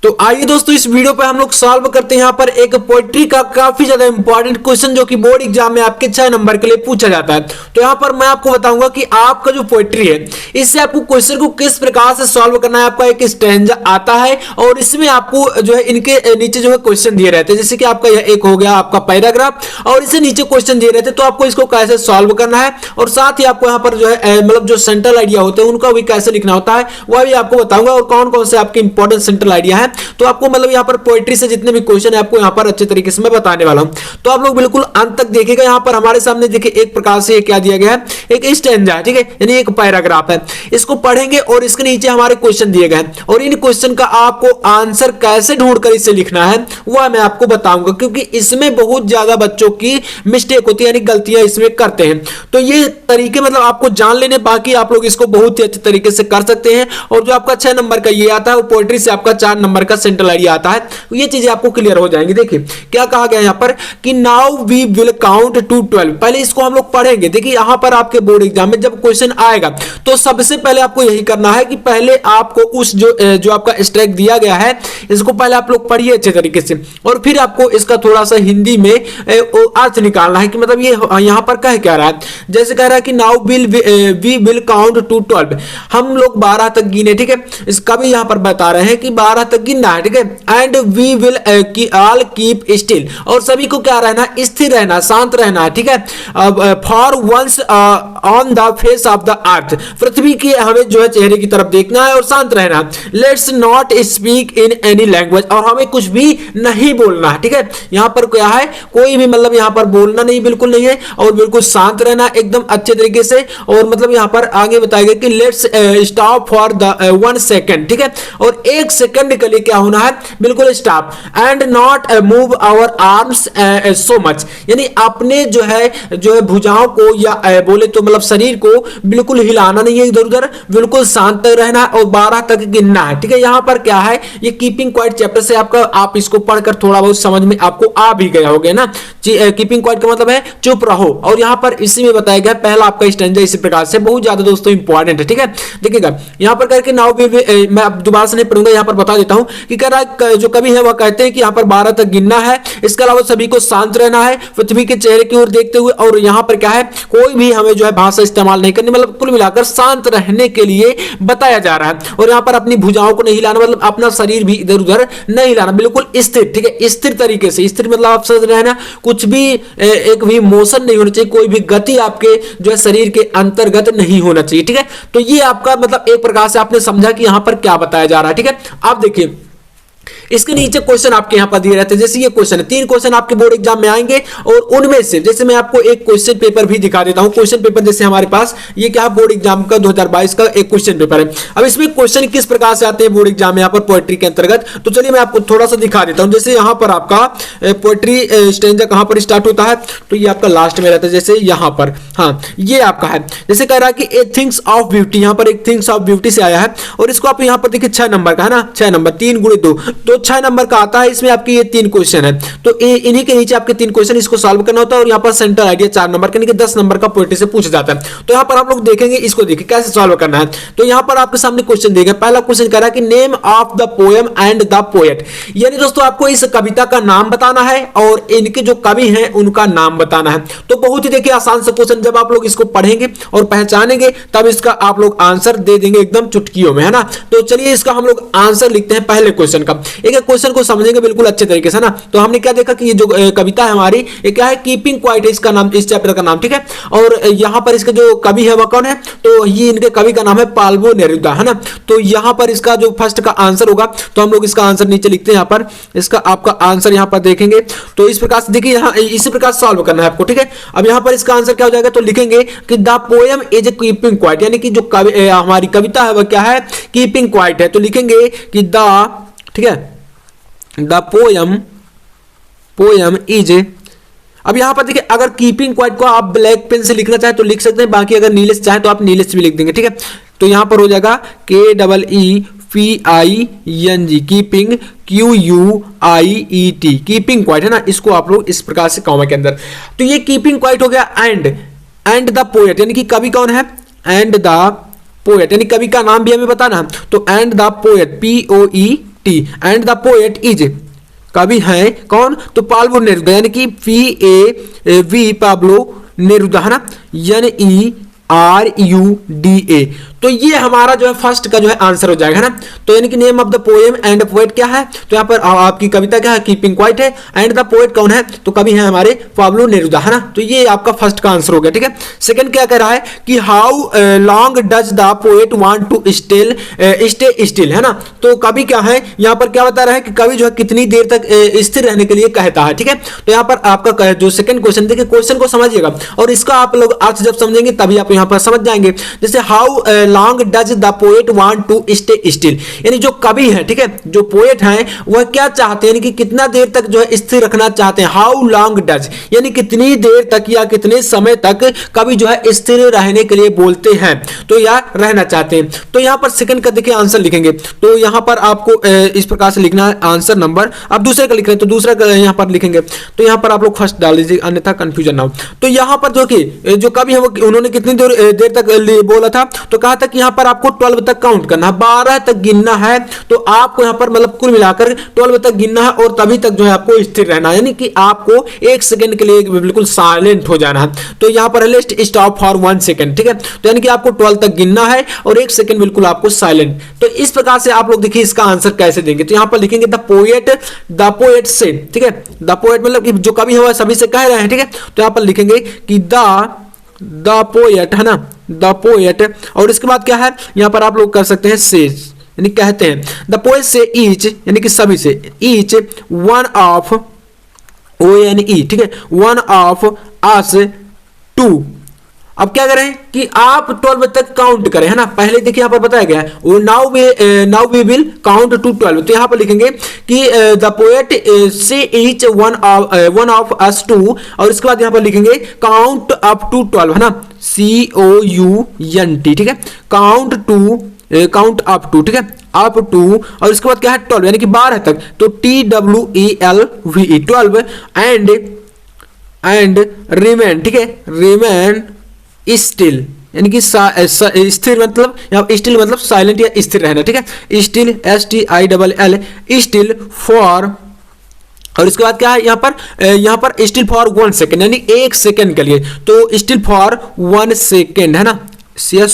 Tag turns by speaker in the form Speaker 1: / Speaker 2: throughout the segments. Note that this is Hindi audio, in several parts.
Speaker 1: तो आइए दोस्तों इस वीडियो पे हम लोग सॉल्व करते हैं यहाँ पर एक पोएट्री का काफी ज्यादा इंपॉर्टेंट क्वेश्चन जो कि बोर्ड एग्जाम में आपके 6 नंबर के लिए पूछा जाता है। तो यहाँ पर मैं आपको बताऊंगा कि आपका जो पोएट्री है इससे आपको क्वेश्चन को किस प्रकार से सॉल्व करना है। आपका एक स्टैंजा आता है और इसमें आपको जो है इनके नीचे जो है क्वेश्चन दिए रहते हैं, जैसे कि आपका यह एक हो गया आपका पैराग्राफ और इससे नीचे क्वेश्चन दिए रहते हैं। तो आपको इसको कैसे सॉल्व करना है और साथ ही आपको यहाँ पर जो है मतलब जो सेंट्रल आइडिया होते हैं उनका भी कैसे लिखना होता है वह भी आपको बताऊंगा और कौन कौन से आपके इंपॉर्टेंट सेंट्रल आइडिया है। तो आपको मतलब यहाँ पर पोएट्री से जितने भी क्वेश्चन है आपको यहाँ पर अच्छे तरीके से मैं बताने वाला हूं, तो आप लोग बिल्कुल अंत तक देखिएगा। यहाँ पर हमारे सामने देखिए एक प्रकार से क्या दिया गया है, एक स्टैंजा है, ठीक है, यानी एक पैराग्राफ है। इसको पढ़ेंगे और इसके नीचे हमारे क्वेश्चन दिए गए हैं और इन क्वेश्चन का आपको आंसर कैसे ढूंढकर इसे लिखना है वह मैं आपको बताऊंगा, क्योंकि इसमें बहुत ज्यादा बच्चों की मिस्टेक होती है, यानी गलतियां इसमें करते हैं। तो ये तरीके मतलब आपको जान लेने, बाकी आप लोग इसको बहुत ही अच्छे तरीके से कर सकते हैं। और जो आपका 6 नंबर का ये आता है वो पोएट्री से आपका 4 नंबर का सेंट्रल आइडिया आता है, ये चीजें आपको क्लियर हो जाएंगी। देखिए क्या कहा गया यहाँ पर कि now we will count to 12। पहले इसको हम लोग पढ़ेंगे। देखिए यहाँ पर आपके बोर्ड एग्जाम में जब क्वेश्चन आएगा तो सबसे पहले आपको यही करना है कि पहले आपको उस जो आपका स्ट्राइक दिया गया है इसको पहले आप लोग पढ़िए अच्छे तरीके से और फिर आपको इसका थोड़ा सा हिंदी में अर्थ निकालना है कि मतलब ये यहाँ पर कह क्या रहा है। जैसे कह रहा है कि now we will count to 12, हम लोग 12 तक गिने, ठीक है। इसका भी यहाँ पर बता रहे हैं कि 12 तक गिनना है, ठीक है। And we will all keep still, और सभी को क्या रहना, स्थिर रहना, शांत रहना है, ठीक है। For once on the face of the earth, पृथ्वी के हमें जो है चेहरे की तरफ देखना है और शांत रहना है। Let's not speak in any language, और हमें कुछ भी नहीं बोलना है, ठीक है। यहाँ पर क्या है, कोई भी मतलब यहाँ पर बोलना नहीं, बिल्कुल नहीं है, और बिल्कुल शांत रहना एकदम अच्छे तरीके से। और मतलब यहाँ पर आगे बताया गया कि let's stop for the 1 second, ठीक है, और 1 सेकंड के लिए क्या होना है, बिल्कुल stop. And not move our arms so much, यानी अपने जो है भुजाओं को या बोले तो मतलब शरीर को बिल्कुल हिलाना नहीं है इधर उधर, बिल्कुल शांत रहना है और 12 तक गिनना है, ठीक है। यहाँ पर क्या है, ये कीपिंग क्वाइट चैप्टर से आपका आप इसको पढ़कर थोड़ा बहुत समझ में आपको आ भी गया होगा ना। कीपिंग क्वाइट का मतलब है चुप रहो, और यहाँ पर इसी में बताया गया पहला आपका स्टैंजा इसी प्रकार से बहुत ज्यादा दोस्तों इंपॉर्टेंट है, ठीक है। देखिएगा यहाँ पर करके नाउ मैं दोबारा से नहीं पढ़ूंगा, यहाँ पर बता देता हूं कि कह रहा है जो कवि है वह कहते हैं कि यहाँ पर 12 तक गिनना है, इसके अलावा सभी को शांत रहना है पृथ्वी के चेहरे की ओर देखते हुए, और यहाँ पर क्या है, कोई भी हमें जो है भाषा इस्तेमाल नहीं करनी, मतलब कुल मिलाकर शांत रहने के लिए बताया जा रहा है। और यहाँ पर अपनी भुजाओं को नहीं हिलाना, मतलब अपना शरीर भी इधर उधर नहीं हिलाना, बिल्कुल स्थिर, ठीक है, स्थिर तरीके से। स्थिर मतलब आप समझ रहे हैं ना, कुछ भी एक भी मोशन नहीं होना चाहिए, कोई भी गति आपके जो है शरीर के अंतर्गत नहीं होना चाहिए, ठीक है। तो ये आपका मतलब एक प्रकार से आपने समझा कि यहां पर क्या बताया जा रहा है, ठीक है। आप देखिए इसके नीचे क्वेश्चन आपके यहां पर दिए रहते हैं, जैसे ये क्वेश्चन है, 3 क्वेश्चन आपके बोर्ड एग्जाम में आएंगे और उनमें से जैसे मैं आपको एक क्वेश्चन पेपर भी दिखा देता हूं। क्वेश्चन पेपर जैसे हमारे पास ये क्या बोर्ड एग्जाम का 2022 का एक क्वेश्चन पेपर है। अब इसमें क्वेश्चन किस प्रकार से आते हैं बोर्ड एग्जाम में यहाँ पर पोएट्री के अंतर्गत, तो चलिए मैं आपको थोड़ा सा दिखा देता हूं। जैसे यहाँ पर आपका पोएट्री स्टैंजा कहां पर स्टार्ट होता है, तो ये आपका लास्ट में रहता है, जैसे यहाँ पर, हाँ ये आपका है। जैसे कह रहा है कि ए थिंग्स ऑफ ब्यूटी, यहाँ पर एक थिंग्स ऑफ ब्यूटी से आया है और इसको आप यहाँ पर देखिए 6 नंबर का है ना, 6 नंबर 3 गुणे 2, तो 6 नंबर का आता है। इसमें आपके ये 3 क्वेश्चन है, तो इन्हीं के नीचे आपके 3 क्वेश्चन, इसको सॉल्व करना होता है। और यहाँ पर सेंट्रल आइडिया 4 नंबर के, 10 नंबर का पोएट्री से पूछा जाता है। तो यहाँ पर आप लोग देखेंगे, इसको देखिए कैसे सॉल्व करना है। तो यहाँ पर आपके सामने क्वेश्चन दिया गया, पहला क्वेश्चन कह रहा है कि name of the poem and the poet, यानी दोस्तों आपको इस कविता का नाम बताना है और इनके जो कवि हैं उनका नाम बताना है। तो बहुत ही देखिए आसान सा क्वेश्चन, जब आप लोग इसको पढ़ेंगे और पहचानेंगे तब इसका आप लोग आंसर दे देंगे एकदम चुटकियों में, है ना। तो चलिए इसका हम लोग आंसर लिखते हैं पहले क्वेश्चन का। एक क्वेश्चन को समझेंगे बिल्कुल अच्छे तरीके से ना। तो हमने क्या देखा कि ये जो कविता है हमारी, ये क्या है, कीपिंग क्वाइट है इसका नाम, इस चैप्टर का नाम, ठीक है। और यहाँ पर इसके जो कवि है वह कौन है, तो ये इनके कवि का नाम है पाल्वो नेरुदा, है ना। तो यहाँ पर इसका जो फर्स्ट का आंसर होगा, तो हम लोग इसका आंसर नीचे लिखते हैं। यहाँ पर इसका आपका आंसर यहाँ पर देखेंगे तो इस प्रकार से देखिए, यहाँ इसी प्रकार सॉल्व करना है आपको, ठीक है। अब यहाँ पर इसका आंसर क्या हो जाएगा, तो लिखेंगे कि the poem is a keeping quiet, यानी कि जो हमारी कविता है वह क्या है, कीपिंग क्वाइट है। तो लिखेंगे कि द, ठीक है, द पोएम इज। अब यहां पर देखिए, अगर कीपिंग क्वाइट को आप ब्लैक पेन से लिखना चाहे तो लिख सकते हैं, बाकी अगर नीले से चाहे तो आप नीले से भी लिख देंगे, ठीक है। तो यहां पर हो जाएगा KEEPING, keeping, QUIET, keeping quiet, है ना। इसको आप लोग इस प्रकार से कॉमा के अंदर, तो ये कीपिंग क्वाइट हो गया। एंड द पोएट, यानी कि कवि कौन है, एंड द पोएट, यानी कवि का नाम भी हमें बताना है। तो and the poet, T and the poet is, कवि है कौन, तो पाब्लो नेरुदा, यानी कि PAV पाब्लो नेरुदा है ना, NERUDA। तो ये हमारा जो है फर्स्ट का जो है आंसर हो जाएगा, है ना। तो यानी कि name of the poem and poet क्या है, तो यहाँ पर आपकी कविता क्या है, कीपिंग क्वाइट है, एंड द पोएट कौन है, तो कवि है हमारे पाब्लो नेरुदा, है ना। तो ये आपका फर्स्ट का आंसर हो गया, ठीक है। सेकंड क्या कह रहा है कि how long does the poet want to stay still, है ना। तो कवि क्या है, यहाँ पर क्या बता रहा है कि कवि जो है कितनी देर तक स्थिर रहने के लिए कहता है, ठीक है। तो यहाँ पर आपका जो सेकंड क्वेश्चन, देखिए क्वेश्चन को समझिएगा और इसका आप लोग अर्थ जब समझेंगे तभी आप यहाँ पर समझ जाएंगे। जैसे how long does the poet want to stay still, यानी जो कवि है, ठीक है, जो पोएट हैं वह क्या चाहते हैं, यानी कि कितना देर तक जो है स्थिर रखना चाहते हैं। हाउ लॉन्ग डज, यानी कितनी देर तक या कितने समय तक कवि जो है स्थिर रहने के लिए बोलते हैं, तो या रहना चाहते हैं। तो यहाँ पर सेकंड का देखिए आंसर लिखेंगे, तो यहाँ पर आपको इस प्रकार से लिखना है आंसर नंबर। अब दूसरे का लिख रहे हैं तो दूसरा का यहाँ पर लिखेंगे, तो यहाँ पर आप लोग फर्स्ट डाल दीजिए अन्यथा कंफ्यूजन ना हो। तो यहाँ पर जो कि जो कवि है वो उन्होंने कितनी देर तक बोला था, तो कहा था कि यहाँ पर आपको 12 तक काउंट करना है, 12 तक गिनना है। तो आपको यहाँ पर मतलब कुल मिलाकर 12 तक गिनना है और तभी तक जो है आपको स्थिर रहना है, यानी कि आपको 1 सेकंड के लिए बिल्कुल साइलेंट हो जाना है। तो यहाँ पर लेस्ट स्टॉप फॉर 1 सेकंड, ठीक है। तो यानी कि आपको 12 तक गिनना है और 1 सेकंड बिल्कुल आपको साइलेंट। तो इस प्रकार से आप लोग देखिए इसका आंसर कैसे देंगे, तो यहाँ पर लिखेंगे द पोएट से, ठीक है। द पोएट मतलब कि जो कवि है वह सभी से कह रहे हैं, ठीक है। तो यहाँ पर लिखेंगे कि द पोएट, है ना, द पोएट, और इसके बाद क्या है यहाँ पर आप लोग कर सकते हैं सेज, यानी कहते हैं। द पोएट से ईच, यानी कि सभी से, ईच वन ऑफ ONE, ठीक है, वन ऑफ अस टू। अब क्या करें कि आप 12 तक काउंट करें, है ना। पहले देखिए यहाँ पर बताया गया है now we will count to 12। तो यहाँ पर लिखेंगे कि the poet say each one of us to, और इसके बाद यहाँ पर लिखेंगे काउंट अप टू 12, है ना, COUNT, ठीक है, काउंट अप टू, ठीक है, अप टू, और इसके बाद क्या है 12, यानी कि 12 तक, तो TWELVE 12 एंड रिमेन, ठीक है, रिमेन स्टिल, यानी कि स्थिर मतलब यहाँ स्टिल मतलब साइलेंट या स्थिर रहना, ठीक है। स्टिल STILL स्टिल फॉर, और इसके बाद क्या है यहाँ पर स्टिल फॉर 1 सेकेंड, यानी 1 सेकेंड के लिए, तो स्टिल फॉर 1 सेकेंड, है ना, SECOND,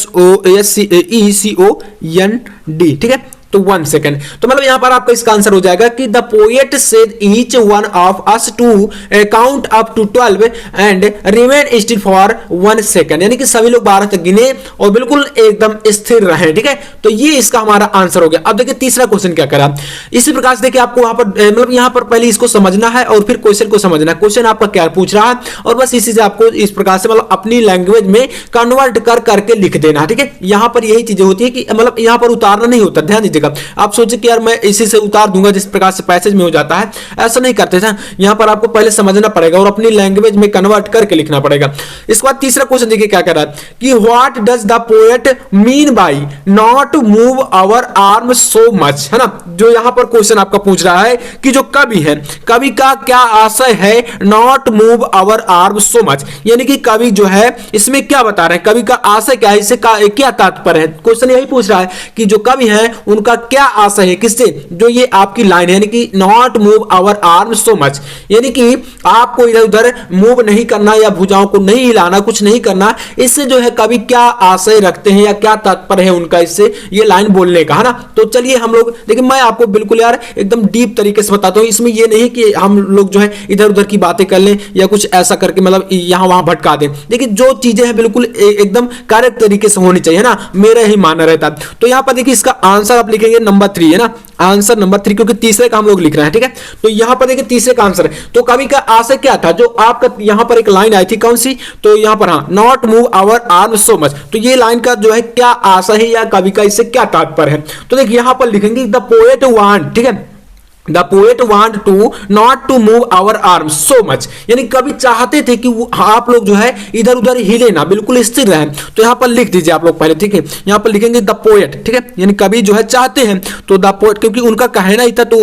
Speaker 1: ठीक है। तो 1 सेकेंड, तो मतलब यहां पर आपका इसका आंसर हो जाएगा कि the poet said each one of us to count up to 12 and remain still for 1 second, यानी कि सभी लोग 12 तक गिने और बिल्कुल एकदम स्थिर रहे, ठीक है। तो ये इसका हमारा आंसर हो गया। अब देखिए तीसरा क्वेश्चन क्या करा, इसी प्रकार से देखिए आपको वहां पर मतलब यहां पर पहले इसको समझना है और फिर क्वेश्चन को समझना है, क्वेश्चन आपका क्या पूछ रहा है, और बस इसी से आपको इस प्रकार से मतलब अपनी लैंग्वेज में कन्वर्ट करके लिख देना है, ठीक है। यहां पर यही चीजें होती है कि मतलब यहां पर उतारना नहीं होता, ध्यान दीजिएगा। आप सोचे कि यार मैं इसी से उतार दूंगा जिस प्रकार से पैसेज में हो जाता है, ऐसा नहीं करते थे। यहां पर आपको पहले समझना पड़ेगा और अपनी लैंग्वेज में कन्वर्ट करके लिखना पड़ेगा। इसके बाद तीसरा क्वेश्चन देखिए क्या कह रहा है कि what does the poet mean by not move our arm so much, है ना। जो यहां पर क्वेश्चन आपका पूछ रहा है कि जो कवि है, कवि का क्या आशय है not move our arm so much, यानी कि कवि जो है इसमें क्या बता रहे हैं, कवि का आशय क्या है, इससे क्या तात्पर्य है। क्वेश्चन यही पूछ रहा है कि जो कवि है उनका क्या आशय है, किससे, जो ये आपकी लाइन है, यानी कि not move our arm so much, यानी कि आपको इधर उधर मूव नहीं करना या भुजाओं को नहीं हिलाना, कुछ नहीं करना, इससे जो है कवि क्या आशय रखते हैं या क्या तात्पर्य है उनका इससे ये लाइन बोलने का, है ना। तो चलिए हम लोग देखिए, मैं आपको बिल्कुल यार एकदम डीप तरीके से बताता हूं, इसमें ये नहीं कि हम लोग जो है इधर उधर की बातें कर लें या कुछ ऐसा करके मतलब यहां वहां भटका दें। देखिए जो चीजें हैं बिल्कुल एकदम करेक्ट तरीके से होनी चाहिए ना, मेरा ही मानना रहता। तो यहां पर देखिए इसका आंसर आप लिखेंगे नंबर 3, है ना, आंसर नंबर 3, क्योंकि तीसरे का हम लोग लिख रहे हैं, ठीक है। तो यहां पर देखिए तीसरे का आंसर है, तो कवि का आशय क्या था, जो आपका यहां पर एक लाइन आई थी कौन सी, तो यहां पर हाँ not move our arm so much, तो ये लाइन का जो है क्या आशय है या कवि का इससे क्या तात्पर्य है। तो देखिए यहां पर लिखेंगे द पोएट वांट, ठीक है, the poet want to not to move our arm so much, यानी कवि चाहते थे कि आप लोग जो है इधर उधर हिले ना, बिल्कुल स्थिर रहें। तो यहां पर लिख दीजिए आप लोग पहले, ठीक है, यहां पर लिखेंगे द पोएट, ठीक है, यानी कवि जो है चाहते हैं, तो द पोएट, क्योंकि उनका कहना ही था, तो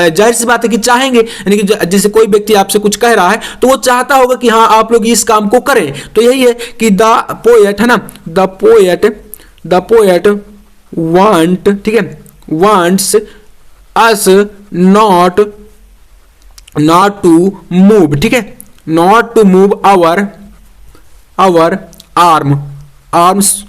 Speaker 1: जाहिर सी बात है कि चाहेंगे, यानी कि जैसे कोई व्यक्ति आपसे कुछ कह रहा है तो वो चाहता होगा कि हाँ आप लोग इस काम को करें। तो यही है कि द पोएट, है ना, द पोएट वांट, ठीक है, wants us not to move, ठीक है, not to move our arms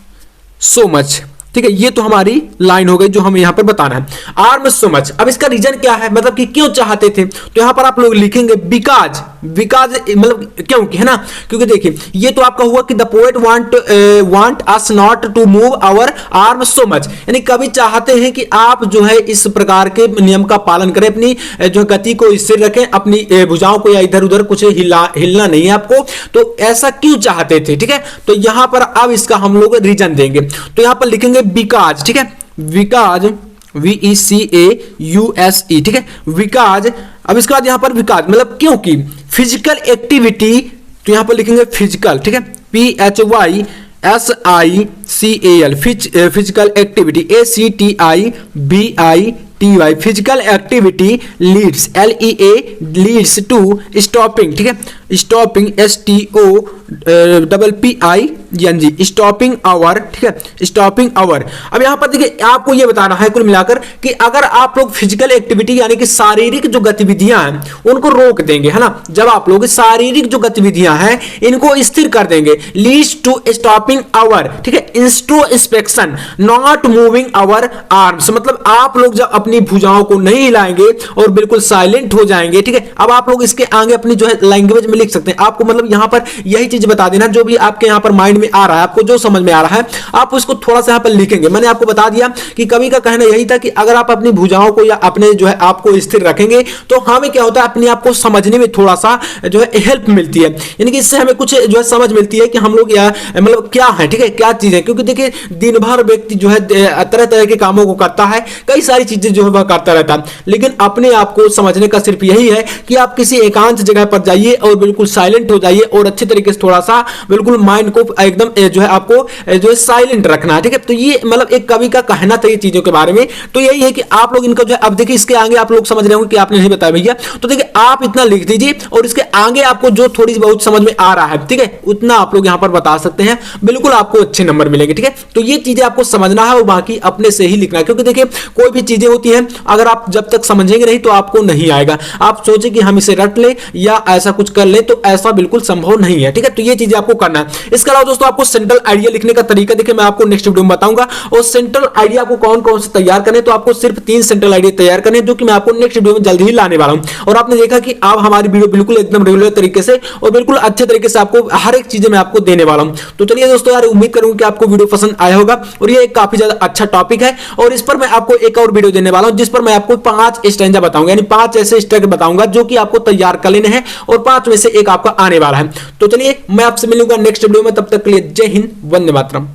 Speaker 1: so much, ठीक है। ये तो हमारी लाइन हो गई जो हमें यहां पर बताना है, आर्म सो मच। अब इसका रीजन क्या है, मतलब कि क्यों चाहते थे, तो यहां पर आप लोग लिखेंगे बिकॉज मतलब क्योंकि, है ना, क्योंकि देखिए ये तो आपका हुआ कि the poet want us not to move our arm so much, यानी कभी चाहते हैं कि आप जो है इस प्रकार के नियम का पालन करें, अपनी जो गति को स्थिर रखें, अपनी भुजाओं को या इधर उधर कुछ हिलना नहीं है आपको, तो ऐसा क्यों चाहते थे, ठीक है। तो यहां पर अब इसका हम लोग रीजन देंगे, तो यहां पर लिखेंगे बिकॉज, ठीक है, बिकॉज VECAUSE, ठीक है, बिकॉज। अब इसके बाद यहां पर बिकॉज मतलब क्योंकि फिजिकल एक्टिविटी, तो यहां पर लिखेंगे फिजिकल, ठीक है, PHYSICAL physical activity, ACTIVITY physical activity leads leads to stopping, ठीक है, स्टॉपिंग STOPPING स्टॉपिंग आवर, ठीक है, स्टॉपिंग आवर। अब यहां पर देखिए आपको यह बताना है कुल मिलाकर कि अगर आप लोग फिजिकल एक्टिविटी यानी कि शारीरिक जो गतिविधियां हैं उनको रोक देंगे, है ना, जब आप लोग शारीरिक जो गतिविधियां हैं इनको स्थिर कर देंगे, लीड्स टू स्टॉपिंग आवर, ठीक है, इंस्ट्रोस्पेक्शन नॉट मूविंग आवर आर्म्स, मतलब आप लोग जब अपनी भुजाओं को नहीं हिलाएंगे और बिल्कुल साइलेंट हो जाएंगे, ठीक है। अब आप लोग इसके आगे अपनी जो है लैंग्वेज में लिख सकते हैं, आपको मतलब यहां पर यही चीज बता देना, जो भी आपके यहां पर माइंड में आ रहा है, आपको जो समझ में आ रहा है आप उसको थोड़ा सा यहां पर लिखेंगे। मैंने आपको बता दिया कि कवि का कहना यही था कि अगर आप अपनी भुजाओं को या अपने जो है आपको स्थिर रखेंगे तो हमें क्या होता है, अपने आप को समझने में थोड़ा सा जो है हेल्प मिलती है, यानी कि इससे हमें कुछ जो है समझ मिलती है कि हम लोग या मतलब क्या है, ठीक है, क्या चीज है। क्योंकि देखिए दिन भर व्यक्ति जो है तरह तरह के कामों को करता है, कई सारी चीजें जो है वह करता रहता है, लेकिन अपने आप को समझने का सिर्फ यही है कि आप किसी एकांत जगह पर जाइए और बिल्कुल साइलेंट हो जाइए और अच्छे तरीके से थोड़ा सा बिल्कुल माइंड को एकदम जो है आपको जो है साइलेंट रखना है, ठीक है। तो ये मतलब एक कवि का कहना था ये चीजों के बारे में, तो यही है कि आप लोग इनको जो है, अब देखिए इसके आगे आप लोग समझ रहे होंगे कि आपने नहीं बताया भैया, तो देखिए आप इतना लिख दीजिए और इसके आगे आपको जो थोड़ी बहुत समझ में आ रहा है, ठीक है, उतना आप लोग यहां पर बता सकते हैं, बिल्कुल आपको अच्छे नंबर मिलेंगे, ठीक है। तो ये चीजें आपको समझना है और बाकी अपने से ही लिखना है, क्योंकि देखिए कोई भी चीजें होती हैं अगर आप जब तक समझेंगे नहीं तो आपको नहीं आएगा। आप सोचे कि हम इसे रट ले या ऐसा कुछ कर ले, तो ऐसा बिल्कुल संभव नहीं है, ठीक है। तो ये चीजें आपको करना है। इसके अलावा दोस्तों आपको सेंट्रल आइडिया लिखने का तरीका देखिए मैं आपको नेक्स्ट वीडियो में बताऊंगा, और सेंट्रल आइडिया आपको कौन कौन से तैयार करने, तो आपको सिर्फ 3 सेंट्रल आइडिया तैयार करने, जो कि मैं आपको नेक्स्ट वीडियो में जल्दी ही लाने वाला हूं। और आपने देखा कि आप हमारी वीडियो बिल्कुल एकदम रेगुलर तरीके से और बिल्कुल अच्छे तरीके से आपको हर एक चीजें मैं आपको देने वाला हूं। तो चलिए दोस्तों यार, उम्मीद करूंगा कि आपको वीडियो पसंद आया होगा, और ये एक काफी ज्यादा अच्छा टॉपिक है, और इस पर मैं आपको एक और वीडियो देने वाला हूं जिस पर मैं आपको 5 स्टैंजा बताऊंगा, यानी 5 ऐसे स्टेप बताऊंगा जो कि आपको तैयार कर लेने हैं, और 5 में से एक आपका आने वाला है। तो चलिए मैं आपसे मिलूंगा नेक्स्ट वीडियो में, तब तक के लिए जय हिंद, वंदे मातरम।